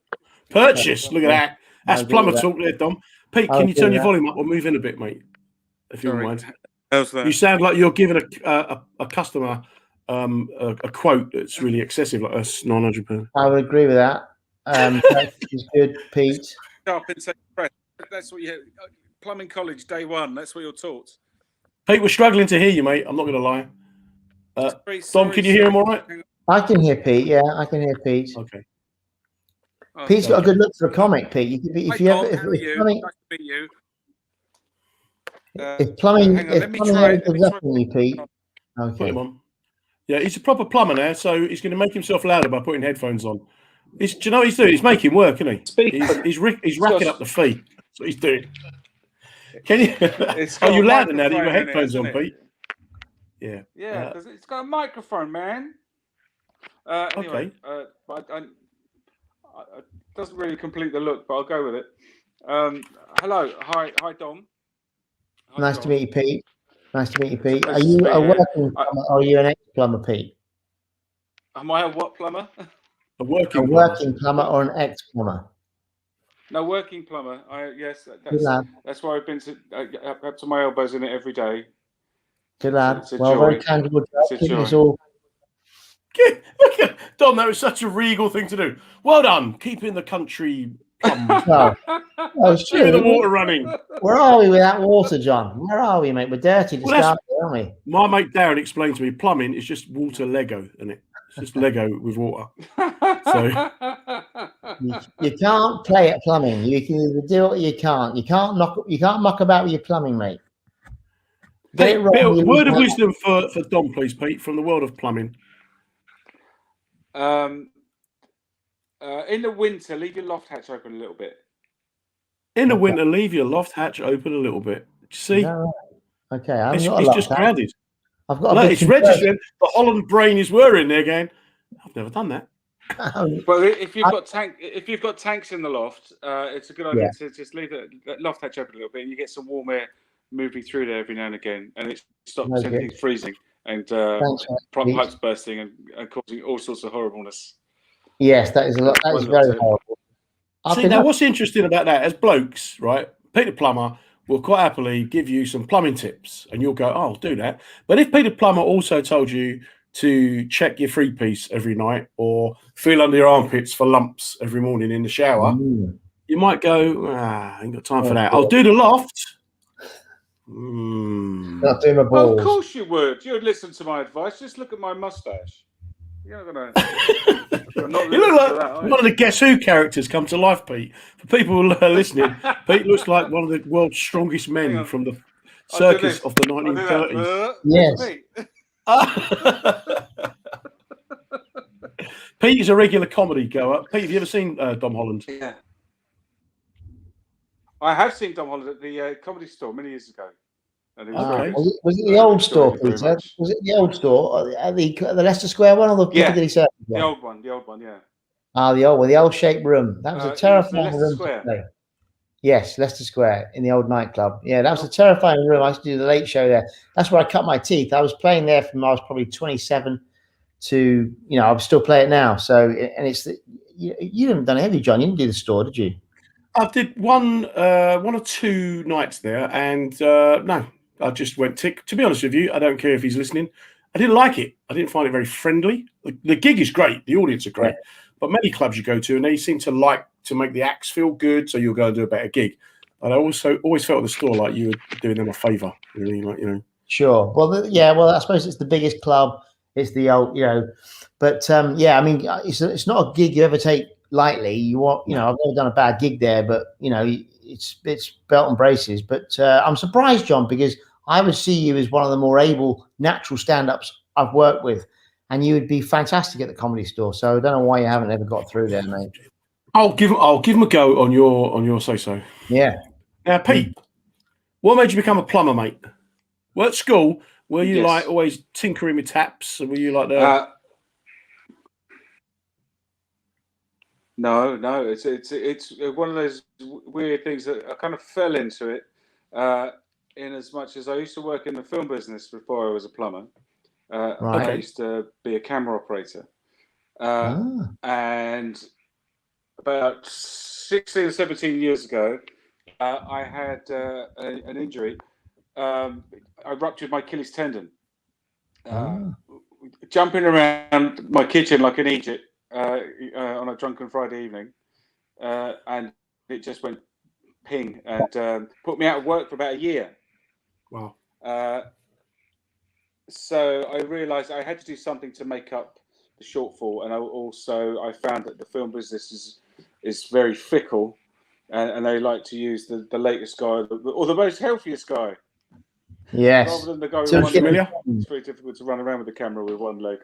Purchase. Look at that. That's plumber talk there, Dom. Pete, can you turn your volume up or move in a bit, mate? If you don't mind. How's that? You sound like you're giving a customer a quote that's really excessive, like us £900. I would agree with that. Is good, Pete. That's what you plumbing college day one. That's what you're taught. Pete, we're struggling to hear you, mate. I'm not going to lie. Dom, can you hear him all right? I can hear Pete. Yeah, I can hear Pete. Okay. Pete's got a good look for a comic, Pete. Nice to meet you. If plumbing is up on you, Pete. Okay. Put him on. Yeah, he's a proper plumber now, so he's going to make himself louder by putting headphones on. Do you know what he's doing? He's making work, isn't he? He's racking up the fee. That's what he's doing. Can you? Are you louder now that you've got headphones on, Pete? Yeah. Yeah, because it's got a microphone, man. Anyway, okay. It doesn't really complete the look, but I'll go with it. Hello, hi, Dom. Nice to meet you, Pete. Nice to meet you, Pete. Are you a working plumber or are you an ex-plumber, Pete? Am I a what plumber? A working plumber or an ex-plumber? No, working plumber. That's why I've been up to my elbows in it every day. Good lad. Well, very tangible. Look at Dom. That was such a regal thing to do. Well done, keeping the country. It's true. The water running. Where are we with that water, John? Where are we, mate? We're dirty to start with, aren't we? My mate Darren explained to me plumbing is just water Lego, isn't it? It's just Lego with water. So you can't play at plumbing. You can either do it or you can't. You can't muck about with your plumbing, mate. Word of wisdom for Dom, please, Pete, from the world of plumbing. In the winter, leave your loft hatch open a little bit. In the winter, leave your loft hatch open a little bit. See? No, okay, it's just crowded. I've got. It's registered. The Holland brain is whirring there, going, I've never done that. Well, if you've got tanks in the loft, it's a good idea to just leave the loft hatch open a little bit, and you get some warm air moving through there every now and again, and it stops everything freezing and pipes bursting and causing all sorts of horribleness. Yes, that is a lot. That is very horrible. Now what's interesting about that, as blokes, right? Peter Plumber will quite happily give you some plumbing tips, and you'll go, "Oh, I'll do that." But if Peter Plumber also told you to check your free piece every night or feel under your armpits for lumps every morning in the shower, you might go, I ain't got time for that. I'll do the loft. Not doing my balls. Of course you would. You would listen to my advice. Just look at my mustache. You're not gonna. You look like one of the Guess Who characters come to life, Pete. For people who are listening, Pete looks like one of the world's strongest men from the circus of the I'll do 1930s. that. Pete is a regular comedy goer. Pete, have you ever seen Dom Holland? Yeah. I have seen Dom Holland at the Comedy Store many years ago. And it was very good. Was it the old store, Very Peter? much. Was it the old store at the Leicester Square one or the Piccadilly Circus one? The old one, yeah. Ah, the old shaped room. That was a terrifying Leicester room Square. to play. Yes, Leicester Square in the old nightclub. Yeah, that was a terrifying room. I used to do the late show there. That's where I cut my teeth. I was playing there from I was probably 27 to, I still play it now. So, and it's you haven't done it, have you, John? You didn't do the store, did you? I did one or two nights there, and no, I just went tick. To be honest with you, I don't care if he's listening. I didn't like it. I didn't find it very friendly. The gig is great. The audience are great. Yeah. But many clubs you go to, and they seem to like to make the acts feel good, so you'll go and do a better gig. But I also always felt at the store like you were doing them a favour, really, Sure. Well, Well, I suppose it's the biggest club. It's the old, But I mean, it's not a gig you ever take lightly. You want, I've never done a bad gig there, but it's belt and braces. But I'm surprised, John, because I would see you as one of the more able natural stand-ups I've worked with, and you would be fantastic at the Comedy Store. So I don't know why you haven't ever got through there, mate. I'll give him a go on your say-so. Yeah. Now, Pete, what made you become a plumber, mate? Well, at school, were you like always tinkering with taps, or were you like the? No. It's one of those weird things that I kind of fell into it. In as much as I used to work in the film business before I was a plumber. Right. I used to be a camera operator. And about 16 or 17 years ago, I had an injury. I ruptured my Achilles tendon. Jumping around my kitchen like an Egypt on a drunken Friday evening. And it just went ping and put me out of work for about a year. Wow. So I realised I had to do something to make up the shortfall, and I found that the film business is very fickle, and they like to use the latest guy or the most healthiest guy. Yes. Rather than the guy with one leg. It's very difficult to run around with the camera with one leg.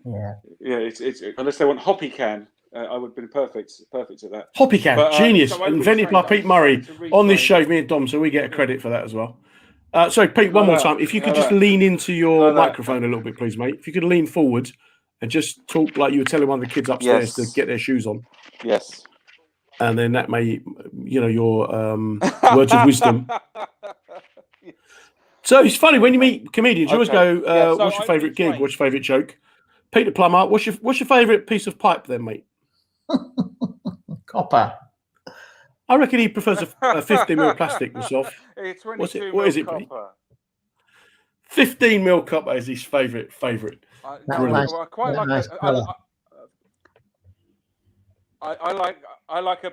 Yeah. Yeah. It's unless they want hoppy can. I would have been perfect at that. Hoppy can, genius, so invented by Pete Murray on this show, me and Dom, so we get a credit for that as well. Sorry, Pete, one more time. If you could just lean into your microphone a little bit, please, mate. If you could lean forward and just talk like you were telling one of the kids upstairs to get their shoes on. Yes. And then that may, your words of wisdom. So it's funny when you meet comedians, you always go, "What's your favourite gig? What's your favourite joke?" Peter Plummer, what's your favourite piece of pipe then, mate? Copper. I reckon he prefers a 50mm plastic himself. What is it? Copper. 15mm copper is his favourite. I quite like it. I like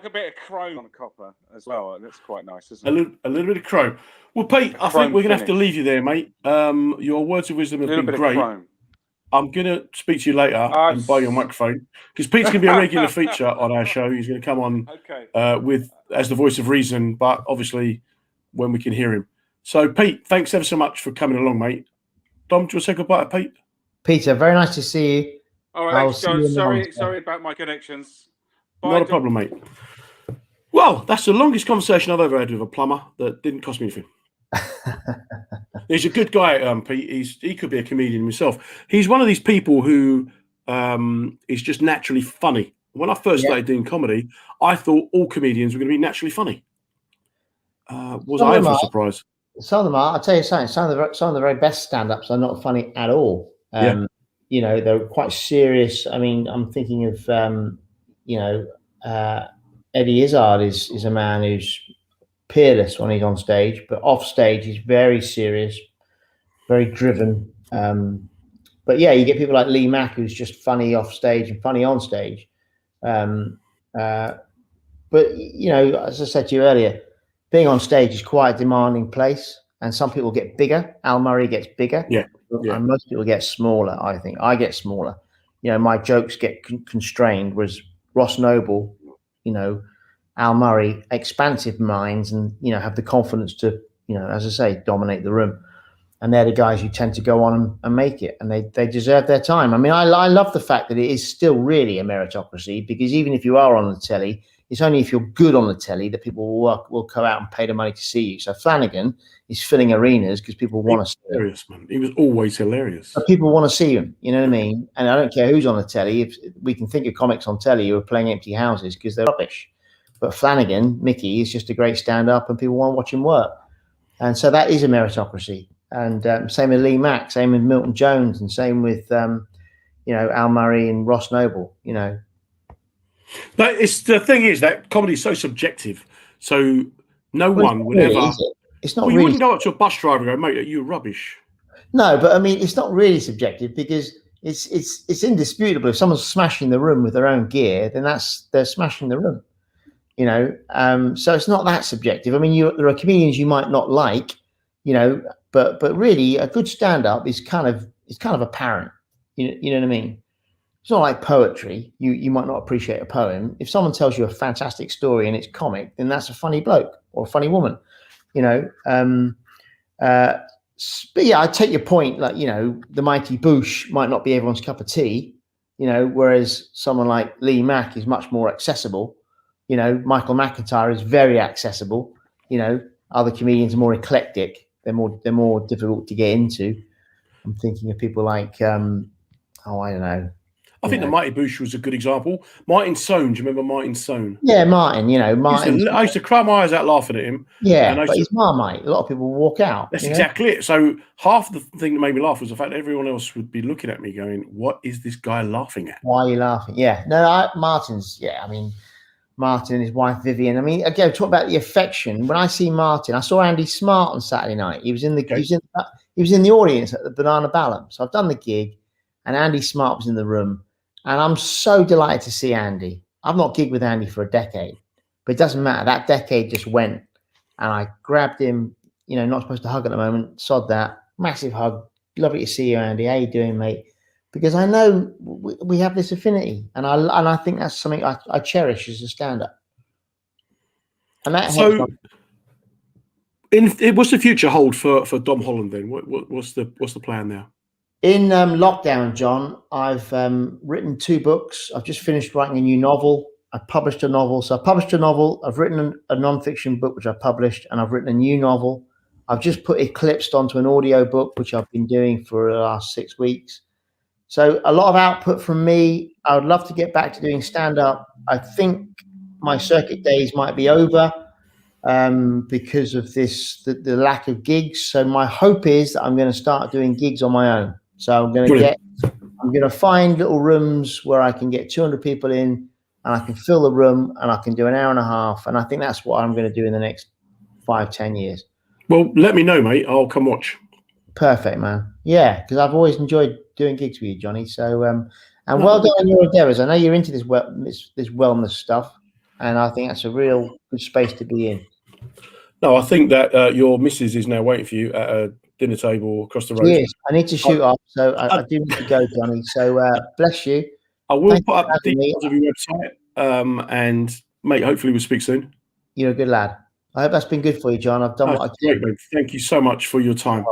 a bit of chrome on copper as well. That's quite nice, isn't it? A little bit of chrome. Well, Pete, I think we're going to have to leave you there, mate. Your words of wisdom have been great. I'm going to speak to you later and buy your microphone because Pete's going to be a regular feature on our show. He's going to come on as the voice of reason, but obviously when we can hear him. So, Pete, thanks ever so much for coming along, mate. Dom, do you want to say goodbye to Pete? Peter, very nice to see you. All right, thanks, John. Sorry about my connections. Bye, Not a problem, mate. Well, that's the longest conversation I've ever had with a plumber that didn't cost me anything. He's a good guy, Pete. He could be a comedian himself. He's one of these people who is just naturally funny. When I first started doing comedy, I thought all comedians were going to be naturally funny. Was I ever surprised? Some of them are. I'll tell you something. Some of the very best stand-ups are not funny at all. They're quite serious. I mean, I'm thinking of Eddie Izzard is a man who's peerless when he's on stage, but off stage he's very serious, very driven. But yeah, you get people like Lee Mack who's just funny off stage and funny on stage. But as I said to you earlier, being on stage is quite a demanding place, and some people get bigger. Al Murray gets bigger, and most people get smaller. I think I get smaller. My jokes get constrained, whereas Ross Noble, Al Murray, expansive minds, and have the confidence to as I say, dominate the room. And they're the guys who tend to go on and make it, and they deserve their time. I mean, I love the fact that it is still really a meritocracy, because even if you are on the telly, it's only if you're good on the telly that people will go out and pay the money to see you. So Flanagan is filling arenas because people want to see him. Hilarious, man. He was always hilarious. But people want to see him, you know what I mean? And I don't care who's on the telly. If we can think of comics on telly who are playing empty houses because they're rubbish. But Flanagan, Mickey, is just a great stand-up, and people want to watch him work. And so that is a meritocracy. And same with Lee Mack, same with Milton Jones, and same with Al Murray and Ross Noble. But the thing is that comedy is so subjective. So no one would really, ever. It's not. Well, you really, wouldn't go up to a bus driver and go, "Mate, you're rubbish." No, but I mean, it's not really subjective, because it's indisputable. If someone's smashing the room with their own gear, then they're smashing the room. So it's not that subjective. I mean, there are comedians you might not like, but really a good stand-up is kind of apparent. You know what I mean? It's not like poetry. You might not appreciate a poem. If someone tells you a fantastic story and it's comic, then that's a funny bloke or a funny woman. But yeah, I take your point. Like, the Mighty Boosh might not be everyone's cup of tea, whereas someone like Lee Mack is much more accessible. Michael McIntyre is very accessible. Other comedians are more eclectic. They're more difficult to get into. I'm thinking of people like, I don't know. I think the Mighty Boosh was a good example. Martin Sohn, do you remember Martin Sohn? Yeah, Martin. Martin. I used to cry my eyes out laughing at him. Yeah, but he's Marmite. A lot of people walk out. That's exactly it. So half the thing that made me laugh was the fact that everyone else would be looking at me going, "What is this guy laughing at? Why are you laughing?" Yeah, no, Martin's. Yeah, I mean, Martin and his wife Vivian. I mean, again, talk about the affection. When I see Martin, I saw Andy Smart on Saturday night. He was in the he was in the audience at the Banana Ballum. So I've done the gig, and Andy Smart was in the room, and I'm so delighted to see Andy. I've not gigged with Andy for a decade, but it doesn't matter. That decade just went, and I grabbed him. Not supposed to hug at the moment. Sod that. Massive hug. Lovely to see you, Andy. How you doing, mate? Because I know we have this affinity, and I think that's something I cherish as a stand-up. And that so, what's the future hold for Dom Holland then? What's the plan now? In lockdown, John, I've written 2 books. I've just finished writing a new novel. I published a novel. So I published a novel. I've written a non-fiction book, which I published, and I've written a new novel. I've just put Eclipsed onto an audio book, which I've been doing for the last 6 weeks. So a lot of output from me. I would love to get back to doing stand-up. I think my circuit days might be over because of the lack of gigs. So my hope is that I'm going to start doing gigs on my own. So I'm going to find little rooms where I can get 200 people in, and I can fill the room, and I can do an hour and a half. And I think that's what I'm going to do in the next 5-10 years. Well, let me know, mate. I'll come watch. Perfect, man. Yeah, because I've always enjoyed doing gigs with you, Johnny. So, and well done on your endeavours. I know you're into this wellness stuff, and I think that's a real good space to be in. No, I think that your missus is now waiting for you at a dinner table across the road. Yes, I need to shoot off, so I do need to go, Johnny. So, bless you. I will put up the details of your website, and mate, hopefully we'll speak soon. You're a good lad. I hope that's been good for you, John. I've done what I can. Great, mate. Thank you so much for your time.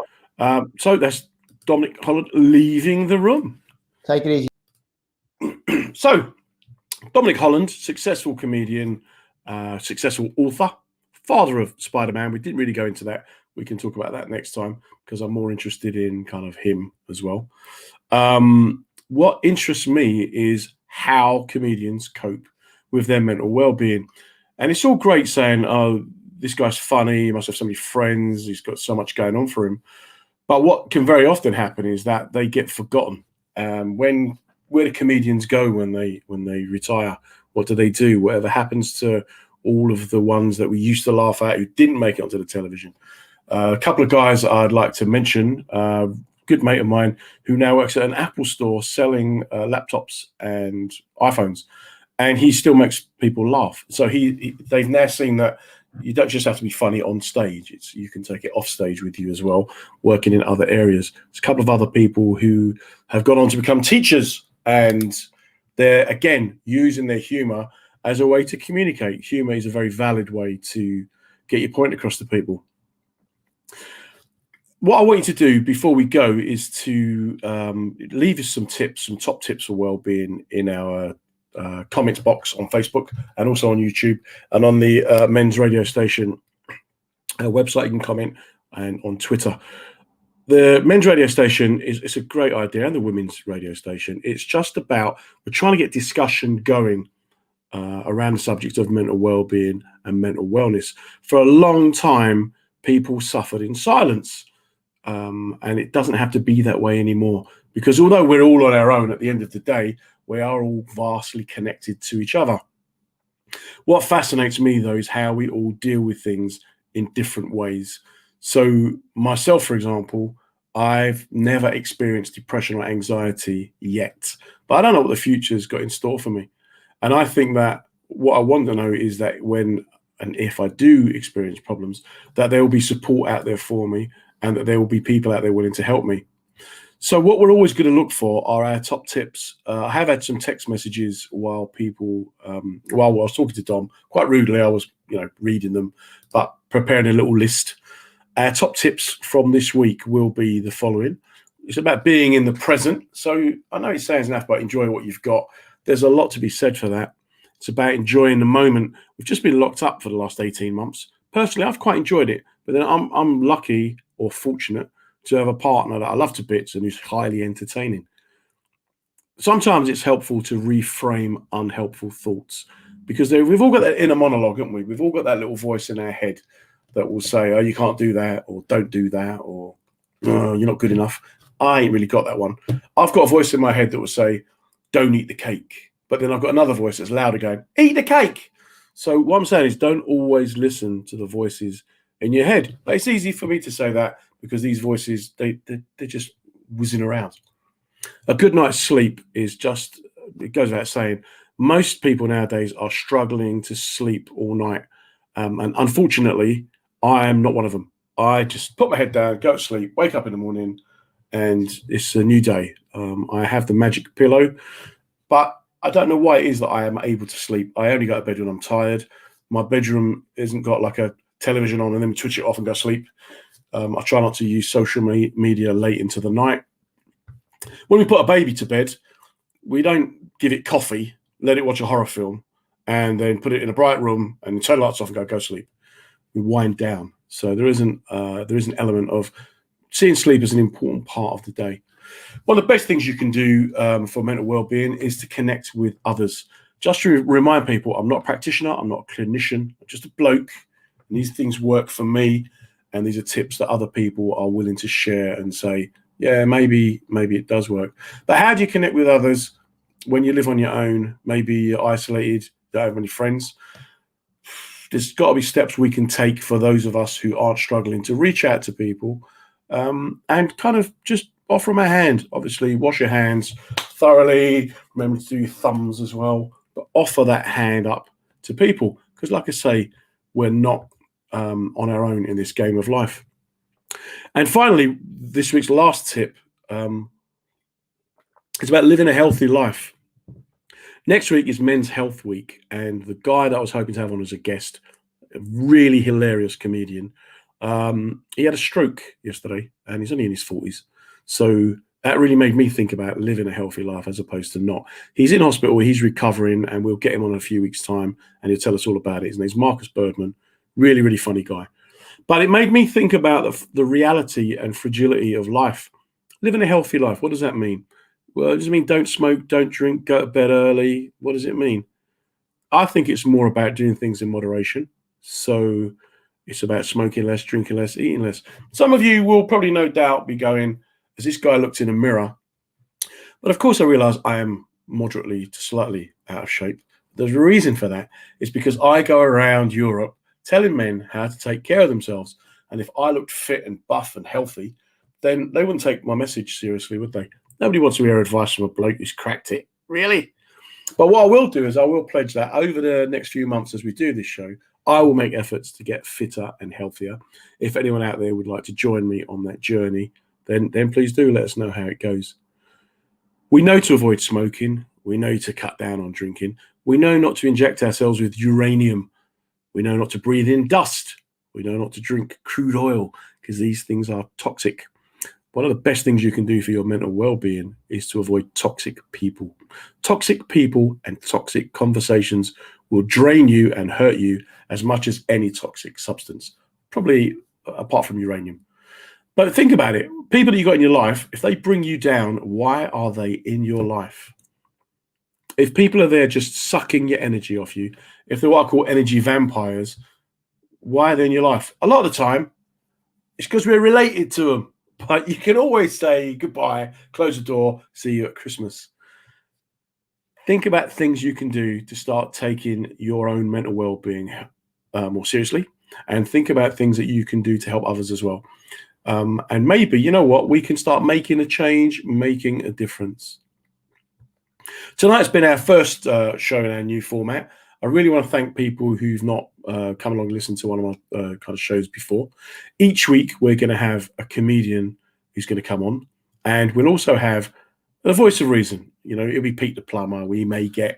So that's Dominic Holland leaving the room. Take it easy. So, Dominic Holland, successful comedian, successful author, father of Spider-Man. We didn't really go into that. We can talk about that next time because I'm more interested in kind of him as well. What interests me is how comedians cope with their mental well-being. And it's all great saying, oh, this guy's funny, he must have so many friends, he's got so much going on for him. But what can very often happen is that they get forgotten. Where do comedians go when they retire? What do they do? Whatever happens to all of the ones that we used to laugh at who didn't make it onto the television? A couple of guys I'd like to mention. Good mate of mine who now works at an Apple store selling laptops and iPhones, and he still makes people laugh. So they've now seen that you don't just have to be funny on stage. You can take it off stage with you as well, working in other areas. There's a couple of other people who have gone on to become teachers, and they're, again, using their humor as a way to communicate. Humor is a very valid way to get your point across to people. what I want you to do before we go is to leave us some tips, some top tips for well-being in our comments box on Facebook and also on YouTube, and on the Men's Radio Station website you can comment, and on Twitter. The Men's Radio Station it's a great idea, and the Women's Radio Station. It's just about, we're trying to get discussion going around the subject of mental well-being and mental wellness. For a long time, people suffered in silence, and it doesn't have to be that way anymore, because although we're all on our own at the end of the day, we are all vastly connected to each other. What fascinates me, though, is how we all deal with things in different ways. So myself, for example, I've never experienced depression or anxiety yet, but I don't know what the future's got in store for me. And I think that what I want to know is that when and if I do experience problems, that there will be support out there for me, and that there will be people out there willing to help me. So what we're always going to look for are our top tips. I have had some text messages while I was talking to Dom. Quite rudely, I was reading them, but preparing a little list. Our top tips from this week will be the following. It's about being in the present. So I know it sounds naff, but enjoy what you've got. There's a lot to be said for that. It's about enjoying the moment. We've just been locked up for the last 18 months. Personally, I've quite enjoyed it, but then I'm lucky or fortunate to have a partner that I love to bits and who's highly entertaining. Sometimes it's helpful to reframe unhelpful thoughts, because we've all got that inner monologue, haven't we? We've all got that little voice in our head that will say, oh, you can't do that, or don't do that, or oh, you're not good enough. I ain't really got that one. I've got a voice in my head that will say, don't eat the cake. But then I've got another voice that's louder going, eat the cake. So what I'm saying is, don't always listen to the voices in your head. But it's easy for me to say that because these voices, they're just whizzing around. A good night's sleep is just, it goes without saying, most people nowadays are struggling to sleep all night. And unfortunately, I am not one of them. I just put my head down, go to sleep, wake up in the morning, and it's a new day. I have the magic pillow, but I don't know why it is that I am able to sleep. I only go to bed when I'm tired. My bedroom isn't got like a television on and then we switch it off and go to sleep. I try not to use social media late into the night. When we put a baby to bed, we don't give it coffee, let it watch a horror film, and then put it in a bright room and turn the lights off and go to sleep. We wind down. So there is an element of seeing sleep as an important part of the day. One of the best things you can do for mental well-being is to connect with others. Just to remind people, I'm not a practitioner, I'm not a clinician, I'm just a bloke. And these things work for me, and these are tips that other people are willing to share and say, yeah, maybe it does work. But how do you connect with others when you live on your own? Maybe you're isolated, don't have any friends. There's got to be steps we can take for those of us who aren't struggling to reach out to people and kind of just offer them a hand. Obviously, wash your hands thoroughly. Remember to do your thumbs as well. But offer that hand up to people, because like I say, we're not on our own in this game of life. And finally, this week's last tip is about living a healthy life. Next week is Men's Health Week, and the guy that I was hoping to have on as a guest, a really hilarious comedian, he had a stroke yesterday, and he's only in his 40s. So that really made me think about living a healthy life as opposed to not. He's in hospital, he's recovering, and we'll get him on in a few weeks' time, and he'll tell us all about it. His name's Marcus Birdman, really, really funny guy. But it made me think about the reality and fragility of life. Living a healthy life, what does that mean? Well, does it mean don't smoke, don't drink, go to bed early? What does it mean? I think it's more about doing things in moderation. So it's about smoking less, drinking less, eating less. Some of you will probably no doubt be going, as this guy looked in a mirror. But of course I realize I am moderately to slightly out of shape. There's a reason for that. It's because I go around Europe telling men how to take care of themselves. And if I looked fit and buff and healthy, then they wouldn't take my message seriously, would they? Nobody wants to hear advice from a bloke who's cracked it. Really? But what I will do is I will pledge that over the next few months as we do this show, I will make efforts to get fitter and healthier. If anyone out there would like to join me on that journey, then please do let us know how it goes. We know to avoid smoking. We know to cut down on drinking. We know not to inject ourselves with uranium. We know not to breathe in dust. We know not to drink crude oil, because these things are toxic. One of the best things you can do for your mental well-being is to avoid toxic people. Toxic people and toxic conversations will drain you and hurt you as much as any toxic substance, probably apart from uranium. But think about it. People that you got in your life, if they bring you down, why are they in your life? If people are there just sucking your energy off you, if they're what I call energy vampires, why are they in your life? A lot of the time, it's because we're related to them. But you can always say goodbye, close the door, see you at Christmas. Think about things you can do to start taking your own mental well-being more seriously, and think about things that you can do to help others as well. And maybe, you know what, we can start making a change, making a difference. Tonight's been our first show in our new format. I really want to thank people who've not come along and listened to one of my kind of shows before. Each week, we're going to have a comedian who's going to come on, and we'll also have a voice of reason. You know, it'll be Pete the plumber. We may get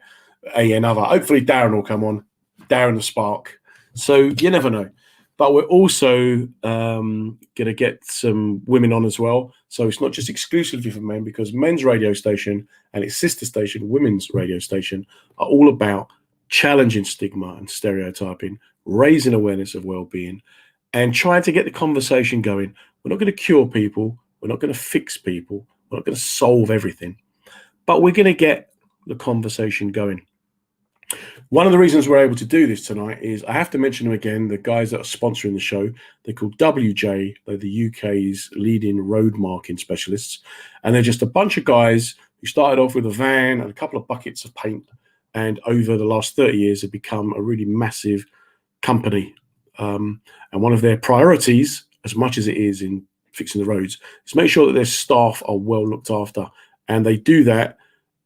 another. Hopefully, Darren will come on. Darren the Spark. So you never know. But we're also going to get some women on as well. So it's not just exclusively for men, because men's radio station and its sister station, women's radio station, are all about challenging stigma and stereotyping, raising awareness of well-being, and trying to get the conversation going. We're not going to cure people. We're not going to fix people. We're not going to solve everything. But we're going to get the conversation going. One of the reasons we're able to do this tonight is, I have to mention them again, the guys that are sponsoring the show. They're called WJ. They're the UK's leading road marking specialists. And they're just a bunch of guys who started off with a van and a couple of buckets of paint, and over the last 30 years have become a really massive company. And one of their priorities, as much as it is in fixing the roads, is make sure that their staff are well looked after. And they do that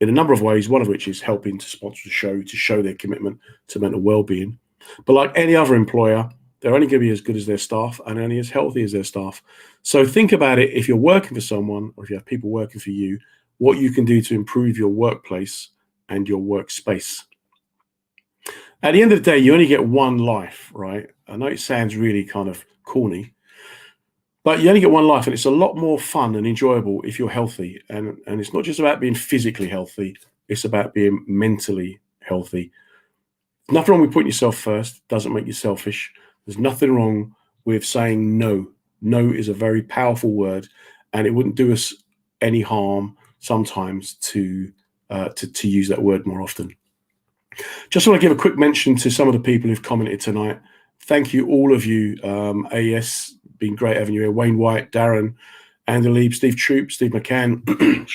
in a number of ways, one of which is helping to sponsor the show to show their commitment to mental well-being. But like any other employer, they're only going to be as good as their staff and only as healthy as their staff. So think about it. If you're working for someone, or if you have people working for you, what you can do to improve your workplace and your workspace. At the end of the day, you only get one life, right? I know it sounds really kind of corny, but you only get one life, and it's a lot more fun and enjoyable if you're healthy. And it's not just about being physically healthy, it's about being mentally healthy. Nothing wrong with putting yourself first. It doesn't make you selfish. There's nothing wrong with saying no. No is a very powerful word, and it wouldn't do us any harm sometimes to use that word more often. Just want to give a quick mention to some of the people who've commented tonight. Thank you, all of you. AES, been great having you here. Wayne White, Darren, Andy Lieb, Steve Troop, Steve McCann,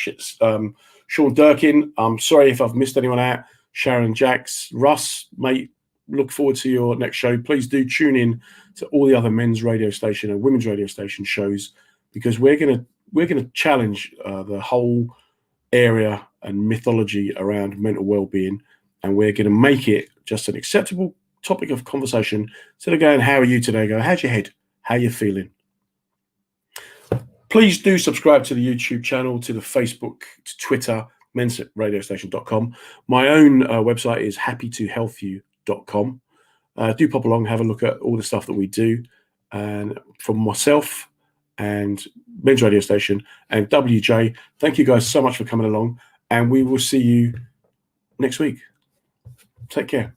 Sean Durkin. I'm sorry if I've missed anyone out. Sharon Jacks, Russ, mate, look forward to your next show. Please do tune in to all the other men's radio station and women's radio station shows, because we're gonna challenge the whole area and mythology around mental well-being, and we're going to make it just an acceptable topic of conversation. Instead of going, how are you today? Go, how's your head? How you feeling? Please do subscribe to the YouTube channel, to the Facebook, to Twitter, mensradiostation.com. My own website is happytohealthyou.com. Do pop along, have a look at all the stuff that we do. And from myself and Men's Radio Station and WJ, thank you guys so much for coming along, and we will see you next week. Take care.